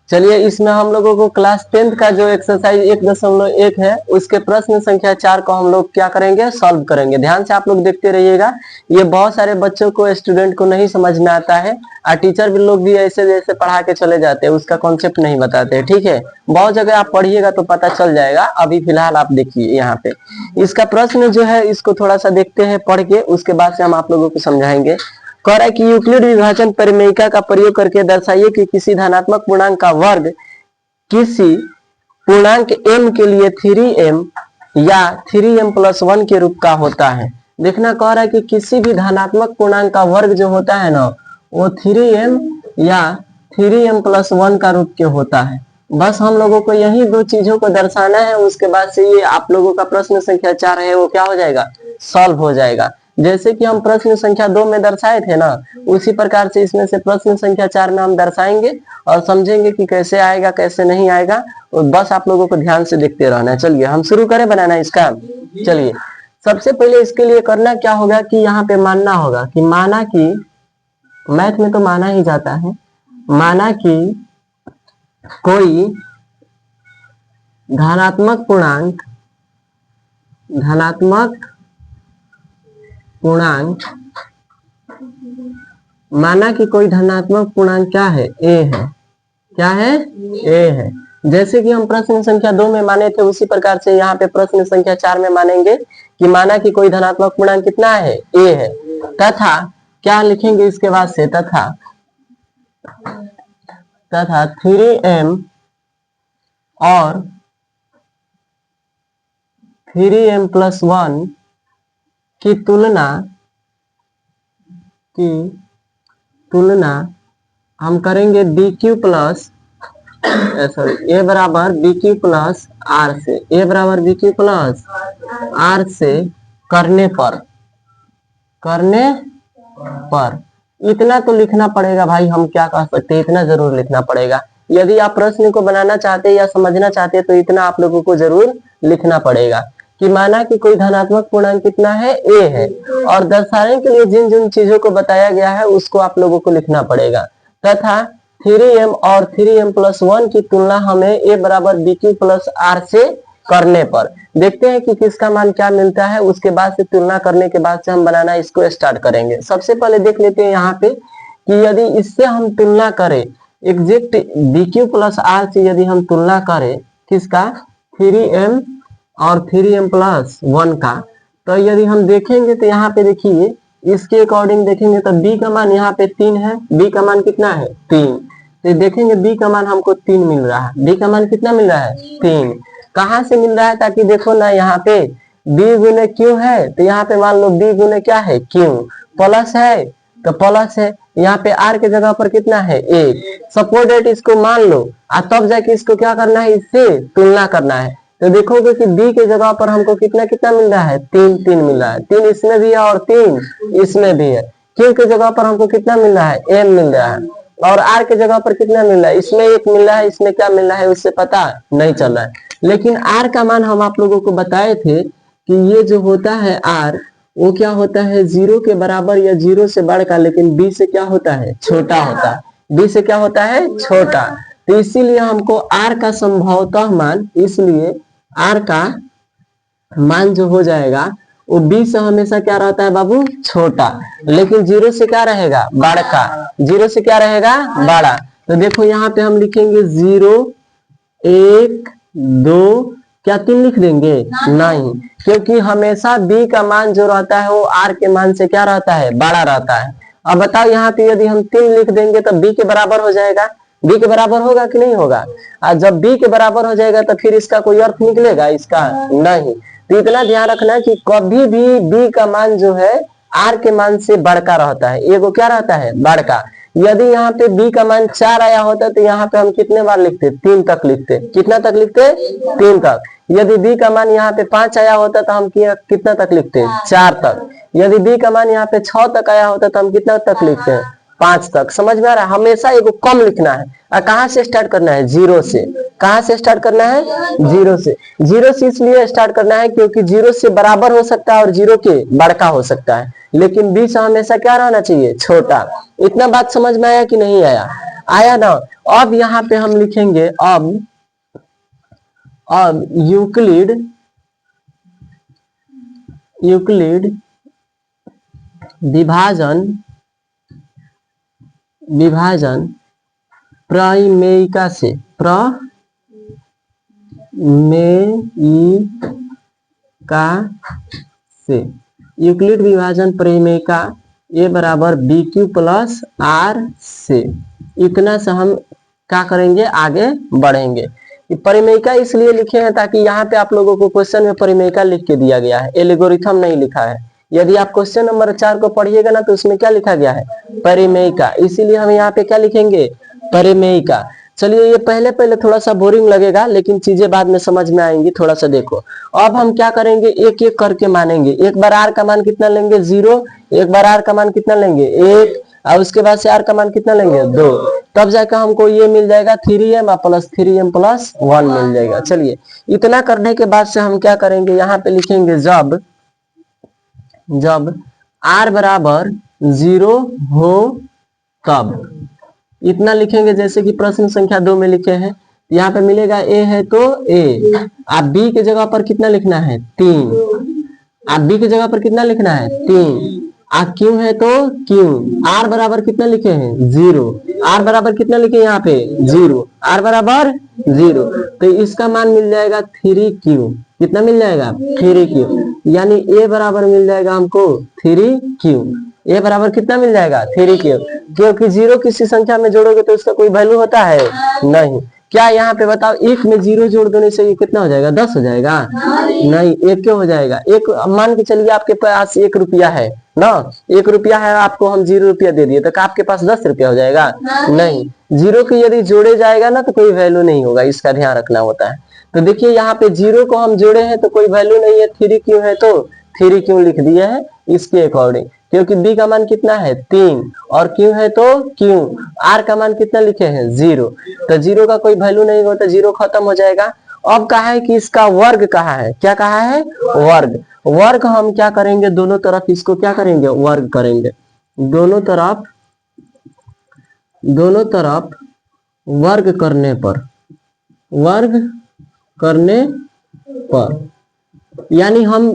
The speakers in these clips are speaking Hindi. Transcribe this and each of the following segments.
चलिए इसमें हम लोगों को क्लास 10th का जो एक्सरसाइज 1.1 है उसके प्रश्न संख्या 4 को हम लोग क्या करेंगे, सॉल्व करेंगे। ध्यान से आप लोग देखते रहिएगा। ये बहुत सारे बच्चों को, स्टूडेंट को नहीं समझ में आता है और टीचर भी लोग भी ऐसे जैसे पढ़ा के चले जाते हैं, उसका कॉन्सेप्ट नहीं बताते। ठीक है, बहुत जगह आप पढ़िएगा तो पता चल जाएगा। अभी फिलहाल आप देखिए यहाँ पे इसका प्रश्न जो है, इसको थोड़ा सा देखते हैं पढ़ के, उसके बाद से हम आप लोगों को समझाएंगे। कह रहा है कि यूक्लिड विभाजन परिमेयिका का प्रयोग करके दर्शाइए कि किसी धनात्मक पूर्णांक का वर्ग किसी पूर्णांक m के लिए 3m या 3m+1 के रूप का होता है। देखना कह रहा है कि किसी भी धनात्मक पूर्णांक का वर्ग जो होता है ना, वो 3m या 3m+1 का रूप के होता है। बस हम लोगों को यही दो चीजों को दर्शाना है। उसके बाद से ये आप लोगों का प्रश्न संख्या 4 है वो क्या हो जाएगा, सॉल्व हो जाएगा। जैसे कि हम प्रश्न संख्या 2 में दर्शाए थे ना, उसी प्रकार से इसमें से प्रश्न संख्या 4 में हम दर्शाएंगे और समझेंगे कि कैसे आएगा कैसे नहीं आएगा। और बस आप लोगों को ध्यान से देखते रहना है। चलिए हम शुरू करें बनाना इसका। चलिए सबसे पहले इसके लिए करना क्या होगा कि यहाँ पे मानना होगा कि, माना कि मैथ में तो माना ही जाता है, माना कि कोई धनात्मक पूर्णांक माना कि कोई धनात्मक पूर्णांक क्या है, a है। क्या है, a है। जैसे कि हम प्रश्न संख्या 2 में माने थे उसी प्रकार से यहाँ पे प्रश्न संख्या 4 में मानेंगे कि माना कि कोई धनात्मक पूर्णांक कितना है, a है, तथा क्या लिखेंगे इसके बाद से, तथा 3m और 3m+1 की तुलना हम करेंगे BQ प्लस a बराबर BQ प्लस R से, a बराबर BQ प्लस R से करने पर इतना तो लिखना पड़ेगा भाई। हम क्या कह सकते हैं, इतना जरूर लिखना पड़ेगा। यदि आप प्रश्न को बनाना चाहते हैं या समझना चाहते हैं तो इतना आप लोगों को जरूर लिखना पड़ेगा कि माना कि कोई धनात्मक पूर्णांक कितना है, a है, और दर्शाने के लिए जिन जिन चीजों को बताया गया है उसको आप लोगों को लिखना पड़ेगा। तथा 3m और 3m+1 की तुलना हमें a बराबर BQ प्लस R से करने पर, देखते हैं कि किसका मान क्या मिलता है। उसके बाद से तुलना करने के बाद से हम बनाना इसको स्टार्ट करेंगे। सबसे पहले देख लेते हैं यहाँ पे कि यदि इससे हम तुलना करें एग्जैक्ट BQ प्लस R से, यदि हम तुलना करें किसका, 3m और 3m+1 का, तो यदि हम देखेंगे तो यहाँ पे देखिए इसके अकॉर्डिंग देखेंगे तो b का मान यहाँ पे 3 है। b का मान कितना है, 3। तो देखेंगे b का मान हमको 3 मिल रहा है। b का मान कितना मिल रहा है, 3। कहाँ से मिल रहा है, ताकि देखो ना यहाँ पे b गुने q है, तो यहाँ पे मान लो b गुने क्या है, q, प्लस है तो प्लस है। यहाँ पे r के जगह पर कितना है, 1। सपोज दैट इसको मान लो और तब जाके इसको क्या करना है, इससे तुलना करना है। तो देखोगे कि b के जगह पर हमको कितना कितना मिल रहा है, 3 मिल रहा है। 3 इसमें भी है और 3 इसमें भी है। q के जगह पर हमको कितना मिल रहा है, m मिल रहा है, और r के जगह पर कितना मिल रहा है, इसमें 1 मिल रहा है, इसमें क्या मिल रहा है उससे पता नहीं चल रहा है। लेकिन r का मान हम आप लोगों को बताए थे कि ये जो होता है r, वो क्या होता है 0 के बराबर या 0 से बढ़कर, लेकिन b से क्या होता है, छोटा होता है। b से क्या होता है, छोटा। तो इसीलिए हमको r का संभवतः मान, इसलिए r का मान जो हो जाएगा वो b से हमेशा क्या रहता है बाबू, छोटा, लेकिन 0 से क्या रहेगा, बड़ा। 0 से क्या रहेगा, बड़ा। तो देखो यहाँ पे हम लिखेंगे 0, 1, 2, क्या 3 लिख देंगे, नहीं, क्योंकि हमेशा b का मान जो रहता है वो r के मान से क्या रहता है, बड़ा रहता है। अब बताओ यहाँ पे यदि हम 3 लिख देंगे तो b के बराबर हो जाएगा। b के बराबर होगा कि नहीं होगा। और जब b के बराबर हो जाएगा तो फिर इसका कोई अर्थ निकलेगा, इसका नहीं। तो इतना ध्यान रखना कि कभी भी b का मान जो है r के मान से बड़का रहता है। एगो क्या रहता है, बड़का। यदि यहाँ पे b का मान 4 आया होता तो यहाँ पे हम कितने बार लिखते, 3 तक लिखते। कितना तक लिखते, 3 तक। यदि b का मान यहाँ पे 5 आया होता तो हम कितना तक लिखते, 4 तक। यदि b का मान यहाँ पे 6 तक आया होता तो हम कितना तक लिखते हैं, 5 तक। समझ में आ रहा है। हमेशा एगो कम लिखना है। और कहाँ से स्टार्ट करना है, 0 से। कहाँ से स्टार्ट करना है, 0 से। 0 से इसलिए स्टार्ट करना है क्योंकि 0 से बराबर हो सकता है और 0 के बड़का हो सकता है, लेकिन b से हमेशा क्या रहना चाहिए, छोटा। इतना बात समझ में आया कि नहीं आया। आया ना। अब यहाँ पे हम लिखेंगे अब यूक्लिड विभाजन प्रमेयिका से यूक्लिड विभाजन प्रमेयिका ए बराबर बी क्यू प्लस आर से, इतना से हम क्या करेंगे, आगे बढ़ेंगे। परिमेयिका इसलिए लिखे हैं ताकि यहाँ पे आप लोगों को क्वेश्चन में परिमेयिका लिख के दिया गया है, एल्गोरिथम नहीं लिखा है। यदि आप क्वेश्चन नंबर 4 को पढ़िएगा ना तो उसमें क्या लिखा गया है, परिमेयिका, इसीलिए हम यहाँ पे क्या लिखेंगे, परिमेयिका। चलिए ये पहले थोड़ा सा बोरिंग लगेगा लेकिन चीजें बाद में समझ में आएंगी, थोड़ा सा देखो। अब हम क्या करेंगे, एक एक करके मानेंगे। एक बार आर का मान कितना लेंगे, 0। एक बार आर का मान कितना लेंगे, 1। और उसके बाद से आर का मान कितना लेंगे, 2। तब जाकर हमको ये मिल जाएगा 3m प्लस 3m प्लस 1 मिल जाएगा। चलिए इतना करने के बाद से हम क्या करेंगे, यहाँ पे लिखेंगे जब r बराबर 0 हो तब, इतना लिखेंगे जैसे कि प्रश्न संख्या 2 में लिखे हैं। यहाँ पे मिलेगा a है तो a, आप b के जगह पर कितना लिखना है, 3। आप b की जगह पर कितना लिखना है, 3। आप क्यों है तो क्यों, r बराबर कितना लिखे हैं, 0। r बराबर कितना लिखे यहाँ पे, 0। r बराबर 0, तो इसका मान मिल जाएगा 3q। कितना मिल जाएगा, 3q, यानी a बराबर मिल जाएगा हमको 3q। a बराबर कितना मिल जाएगा, 3q, क्योंकि 0 किसी संख्या में जोड़ोगे तो उसका कोई वैल्यू होता है नहीं। क्या यहाँ पे बताओ, 1 में 0 जोड़ देने से ये कितना हो जाएगा, 10 हो जाएगा, नहीं 1 क्यों हो जाएगा। एक मान के चलिए आपके पास 1 रुपया है ना, 1 रुपया है, आपको हम 0 रुपया दे दिए, तो आपके पास 10 रुपया हो जाएगा, नहीं। 0 की यदि जोड़े जाएगा ना तो कोई वैल्यू नहीं होगा, इसका ध्यान रखना होता है। तो देखिए यहाँ पे 0 को हम जोड़े हैं तो कोई वैल्यू नहीं है, 3 क्यों है तो 3 क्यों लिख दिया है इसके अकॉर्डिंग, क्योंकि b का मान कितना है, 3, और q है तो q, r का मान कितना लिखे हैं, 0, तो 0 का कोई वैल्यू नहीं होता, 0 खत्म हो जाएगा। अब कहा है कि इसका वर्ग कहा है, क्या कहा है, वर्ग हम क्या करेंगे, दोनों तरफ इसको क्या करेंगे, वर्ग करेंगे। दोनों तरफ वर्ग करने पर यानी हम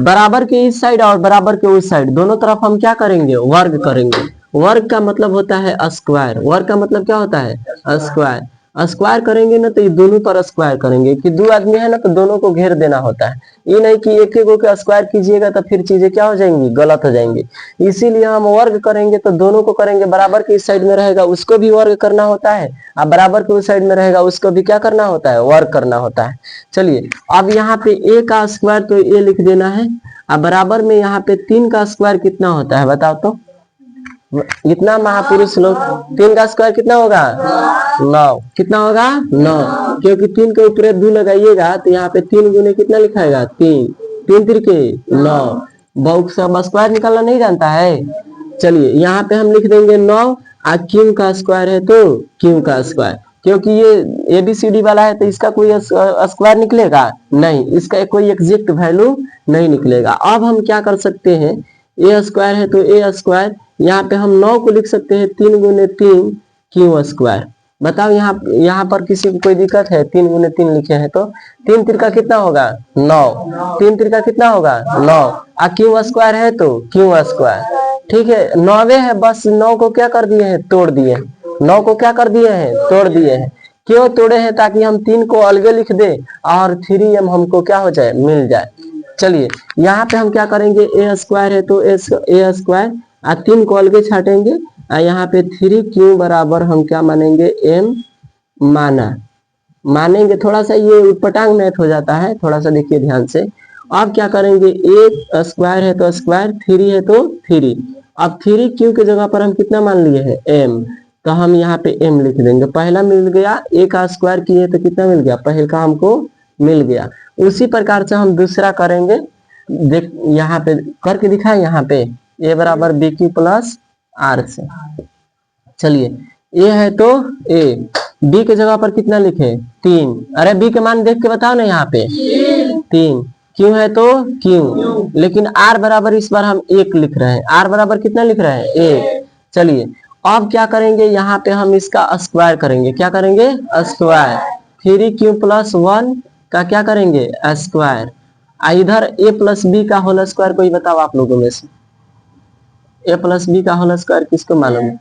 बराबर के इस साइड और बराबर के उस साइड दोनों तरफ हम क्या करेंगे, वर्ग करेंगे। वर्ग का मतलब होता है स्क्वायर, वर्ग का मतलब क्या होता है, स्क्वायर। स्क्वायर करेंगे ना तो ये दोनों पर स्क्वायर करेंगे, कि 2 आदमी है ना तो दोनों को घेर देना होता है, ये नहीं कि एक एक को स्क्वायर कीजिएगा तो फिर चीजें क्या हो जाएंगी, गलत हो जाएंगी। इसीलिए हम वर्ग करेंगे तो दोनों को करेंगे, बराबर के इस साइड में रहेगा उसको भी वर्ग करना होता है, अब बराबर के उस साइड में रहेगा उसको भी क्या करना होता है, वर्ग करना होता है। चलिए अब यहाँ पे a का स्क्वायर तो a लिख देना है, अब बराबर में यहाँ पे 3 का स्क्वायर कितना होता है बताओ तो, इतना महापुरुष लोग, 3 का स्क्वायर कितना होगा, 9। कितना होगा, 9, क्योंकि 3 के ऊपर 2 लगाइएगा तो यहाँ पे 3 गुने कितना लिखाएगा, 3, 3 तिरके 9। बहुत सब स्क्वायर निकालना नहीं जानता है। चलिए यहाँ पे हम लिख देंगे 9, और क्यू का स्क्वायर है तो क्यू का स्क्वायर, क्योंकि ये ABCD वाला है तो इसका कोई स्क्वायर निकलेगा नहीं, इसका कोई एग्जैक्ट वैल्यू नहीं निकलेगा। अब हम क्या कर सकते हैं, a स्क्वायर है तो a स्क्वायर, यहाँ पे हम 9 को लिख सकते हैं 3 गुने 3 क्यू स्क्वायर। बताओ यहाँ पर किसी को कोई दिक्कत है, 3 गुने 3 लिखे हैं तो 3 तिरका कितना होगा, 9, 3 तिरका कितना होगा, 9, और क्यू स्क्वायर है तो क्यू स्क्वायर, ठीक है। 9 है, बस 9 को क्या कर दिए हैं, तोड़ दिए हैं, 9 को क्या कर दिए हैं, तोड़ दिए हैं। क्यों तोड़े हैं, ताकि हम 3 को अलग लिख दे और 3m हमको क्या हो जाए, मिल जाए। चलिए यहाँ पे हम क्या करेंगे, a स्क्वायर है तो a स्क्वायर, और 3 को अलग छाटेंगे, और यहाँ पे 3q बराबर हम क्या मानेंगे, m मानेंगे। थोड़ा सा ये उटपटांग मैथ हो जाता है, थोड़ा सा देखिए ध्यान से। अब क्या करेंगे, a स्क्वायर है तो स्क्वायर, 3 है तो 3, अब 3q के जगह पर हम कितना मान लिए हैं, m, तो हम यहाँ पे m लिख देंगे। पहला मिल गया, a का स्क्वायर किए तो कितना मिल गया, पहले का हमको मिल गया। उसी प्रकार से हम दूसरा करेंगे, देख यहाँ पे करके दिखाए, यहाँ पे a बराबर bq प्लस r से। चलिए a है तो a, b के जगह पर कितना लिखे, 3, अरे b के मान देख के बताओ ना, यहाँ पे 3, q है तो q, लेकिन r बराबर इस बार हम 1 लिख रहे हैं, r बराबर कितना लिख रहे हैं, 1। चलिए अब क्या करेंगे, यहाँ पे हम इसका स्क्वायर करेंगे। क्या करेंगे? स्क्वायर। 3q+1 का क्या करेंगे? स्क्वायर। इधर a प्लस बी का होल स्क्वायर कोई बताओ आप लोगों में से, a प्लस बी का होल स्क्वायर किसको मालूम है?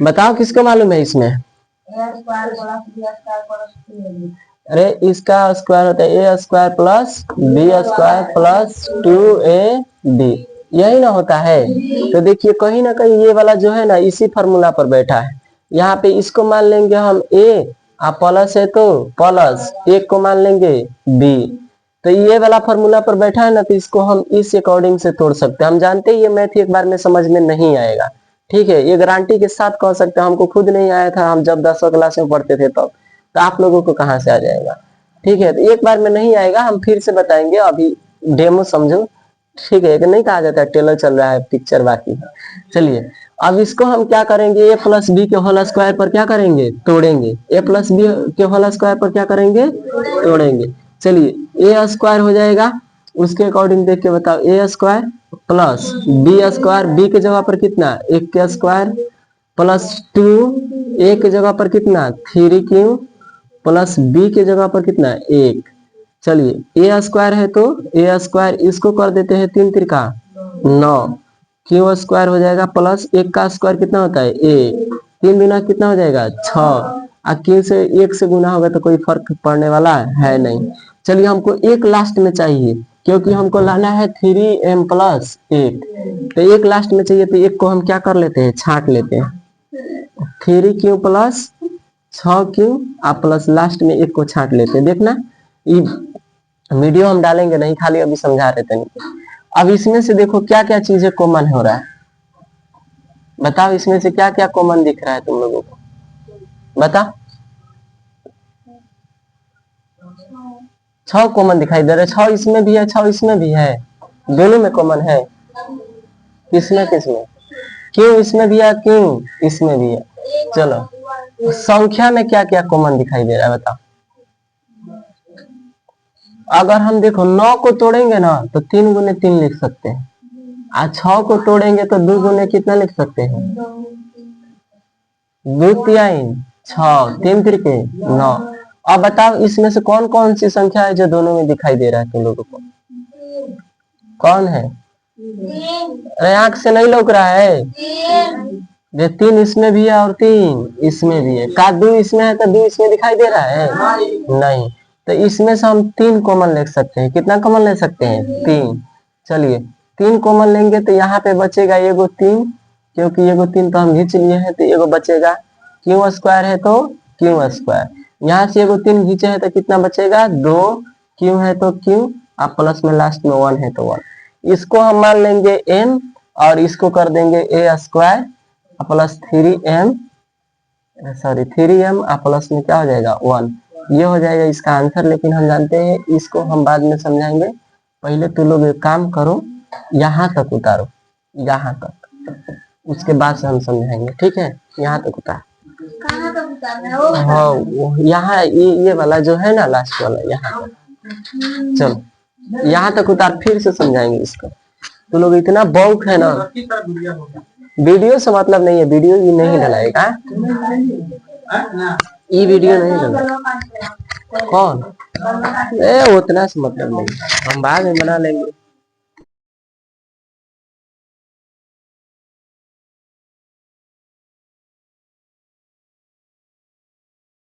बताओ किसको मालूम है इसमें? अरे इसका स्क्वायर होता है a square plus b square plus 2ab, यही ना होता है। तो देखिए कहीं ना कहीं ये वाला जो है ना इसी फार्मूला पर बैठा है। यहाँ पे इसको मान लेंगे हम a, प्लस है तो प्लस, एक को मान लेंगे b। तो ये वाला फार्मूला पर बैठा है ना, तो इसको हम इस अकॉर्डिंग से तोड़ सकते हैं। हम जानते हैं ये मैथ एक बार में समझ में नहीं आएगा, ठीक है, ये गारंटी के साथ कह सकते हैं। हमको खुद नहीं आया था, हम जब 10वीं क्लास में पढ़ते थे तब, तो आप लोगों को कहाँ से आ जाएगा? ठीक है, तो एक बार में नहीं आएगा, हम फिर से बताएंगे, अभी डेमो समझो, ठीक है। नहीं कहा जाता है टेलर चल रहा है, पिक्चर बाकी है। चलिए अब इसको हम क्या करेंगे, ए प्लस बी के होल स्क्वायर पर क्या करेंगे? तोड़ेंगे। ए प्लस बी के होल स्क्वायर पर क्या करेंगे? तोड़ेंगे। चलिए ए स्क्वायर हो जाएगा, उसके अकॉर्डिंग देख के बताओ। A square plus b square, b के जगह पर कितना? 1 के स्क्वायर प्लस 2, ए के जगह पर कितना? 3q प्लस बी के जगह पर कितना? 1। चलिए ए स्क्वायर है तो ए स्क्वायर इसको कर देते हैं 3 त्रिका 9, क्यू स्क्वायर हो जाएगा प्लस 1 का स्क्वायर कितना होता है? 1। 3 गुना कितना हो जाएगा? 6। क्यू से 1 से गुना होगा तो कोई फर्क पड़ने वाला है नहीं। चलिए हमको एक लास्ट में चाहिए, क्योंकि हमको लाना है 3m प्लस 1, तो एक लास्ट में चाहिए। तो एक को हम क्या कर लेते हैं? छांट लेते हैं। 3q plus 6q plus last में एक को छांट लेते हैं। देखना ये वीडियो हम डालेंगे नहीं, खाली अभी समझा रहे थे। अब इसमें से देखो क्या क्या चीजें कॉमन हो रहा है, बताओ इसमें से क्या क्या कॉमन दिख रहा है तुम लोगों को, बता। 6 कॉमन दिखाई दे रहा है। 6 इसमें भी है, 6 इसमें भी है, दोनों में कॉमन है। किसमें किसमें? क्यों इसमें भी है, क्यों इसमें भी है। चलो संख्या में क्या क्या कॉमन दिखाई दे रहा है बताओ। अगर हम देखो 9 को तोड़ेंगे ना तो 3 गुने 3 लिख सकते हैं, और 6 को तोड़ेंगे तो 2 गुने कितना लिख सकते हैं? 2 3 6, 3 त्रिके 9। अब बताओ इसमें से कौन कौन सी संख्या है जो दोनों में दिखाई दे रहा है तुम लोगों को? कौन है? अरे आंख से नहीं लौक रहा है। 3 इसमें भी है और 3 इसमें भी है। का 2 इसमें है तो 2 इसमें दिखाई दे रहा है? नहीं। तो इसमें से हम 3 कॉमन ले सकते हैं। कितना कॉमन ले सकते हैं? 3। चलिए 3 कॉमन लेंगे तो यहाँ पे बचेगा एगो 3, क्योंकि एगो 3 तो हम खींच लिए हैं, तो एगो बचेगा। क्यू स्क्वायर है तो क्यू स्क्वायर, यहाँ से एगो 3 खींचे है तो कितना बचेगा? 2। क्यू है तो क्यू, आप प्लस में लास्ट में 1 है तो 1। इसको हम मान लेंगे n, और इसको कर देंगे a square plus 3m, sorry 3m plus में क्या हो जाएगा? 1। ये हो जाएगा इसका आंसर। लेकिन हम जानते हैं इसको हम बाद में समझाएंगे, पहले तो लोग एक काम करो, यहाँ तक उतारो, यहाँ तक, उसके बाद से हम समझाएंगे, ठीक है। यहाँ तक उतार, कहाँ तक उतारना है वो? हाँ यहाँ ये वाला जो है ना लास्ट वाला, यहाँ तक। चलो यहाँ तक उतार, फिर से समझाएंगे इसको। तो लोग इतना बौक है ना, वीडियो से मतलब नहीं है, वीडियो ये नहीं डलाएगा, ये वीडियो नहीं डलाएगा। कौन? उतना से मतलब नहीं, हम बाद में बना लेंगे।